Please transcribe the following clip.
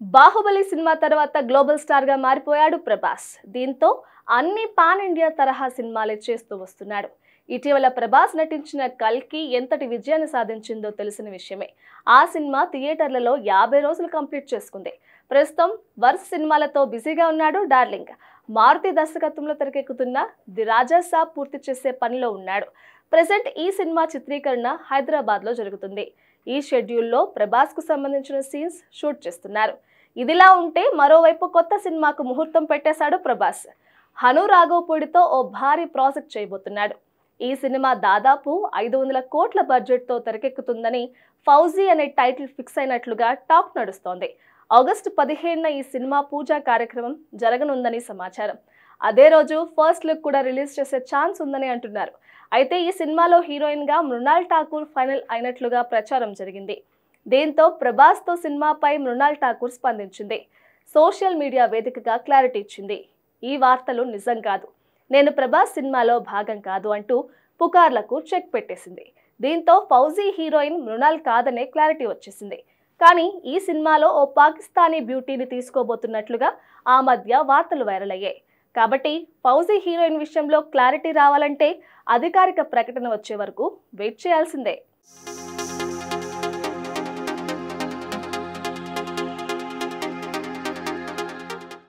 Baahubali cinema తర్వాత global star గా మారిపోయాడు ప్రభాస్. దీంతో అన్ని పాన్ ఇండియా తరహా సినిమాలే చేస్తూ వస్తున్నాడు. ఇటీవల ప్రభాస్ నటించిన కల్కి ఎంతటి విజయాన్ని సాధించిందో తెలిసిన విషయమే. ఆ సినిమా థియేటర్లలో 50 రోజులు కంప్లీట్ చేసుకుంది. ప్రస్తుతం వరుస సినిమాలతో బిజీగా ఉన్నాడు డార్లింగ్. మారుతి దర్శకత్వంలో తెరకెక్కుతున్న ది రాజా సాబ్ పూర్తి చేసే పనిలో ఉన్నాడు. ప్రెజెంట్ ఈ సినిమా చిత్రీకరణ హైదరాబాద్ లో జరుగుతుంది. ఈ షెడ్యూల్లో ప్రభాస్ కు సంబంధించిన సీన్స్ షూట్ చేస్తున్నారు. ఇదిలా ఉంటే మరోవైపు కొత్త సినిమాకు ముహూర్తం పెట్టేశాడు ప్రభాస్. హను రాఘవపూడితో ఓ భారీ ప్రాజెక్ట్ చేయబోతున్నాడు. ఈ సినిమా దాదాపు 500 కోట్ల బడ్జెట్ తో తెరకెక్కుతుందని, ఫౌజీ అనే టైటిల్ ఫిక్స్ అయినట్లుగా టాక్ నడుస్తోంది. ఆగస్టు 15న ఈ సినిమా పూజా కార్యక్రమం జరగనుందని సమాచారం. అదే రోజు ఫస్ట్ లుక్ కూడా రిలీజ్ చేసే ఛాన్స్ ఉందని అంటున్నారు. అయితే ఈ సినిమాలో హీరోయిన్ గా మృణాల్ ఠాకూర్ ఫైనల్ అయినట్లుగా ప్రచారం జరిగింది. దీంతో ప్రభాస్ తో సినిమాపై మృణాల్ ఠాకూర్ స్పందించింది. సోషల్ మీడియా వేదికగా క్లారిటీ ఇచ్చింది. ఈ వార్తలు నిజం కాదు, నేను ప్రభాస్ సినిమాలో భాగం కాదు అంటూ పుకార్లకు చెక్ పెట్టేసింది. దీంతో ఫౌజీ హీరోయిన్ మృణాల్ కాదనే క్లారిటీ వచ్చేసింది. కానీ ఈ సినిమాలో ఓ పాకిస్తానీ బ్యూటీని తీసుకోబోతున్నట్లుగా ఆ మధ్య వార్తలు వైరల్ అయ్యాయి. కాబట్టి ఫౌజీ హీరోయిన్ విషయంలో క్లారిటీ రావాలంటే అధికారిక ప్రకటన వచ్చే వరకు వెయిట్ చేయాల్సిందే.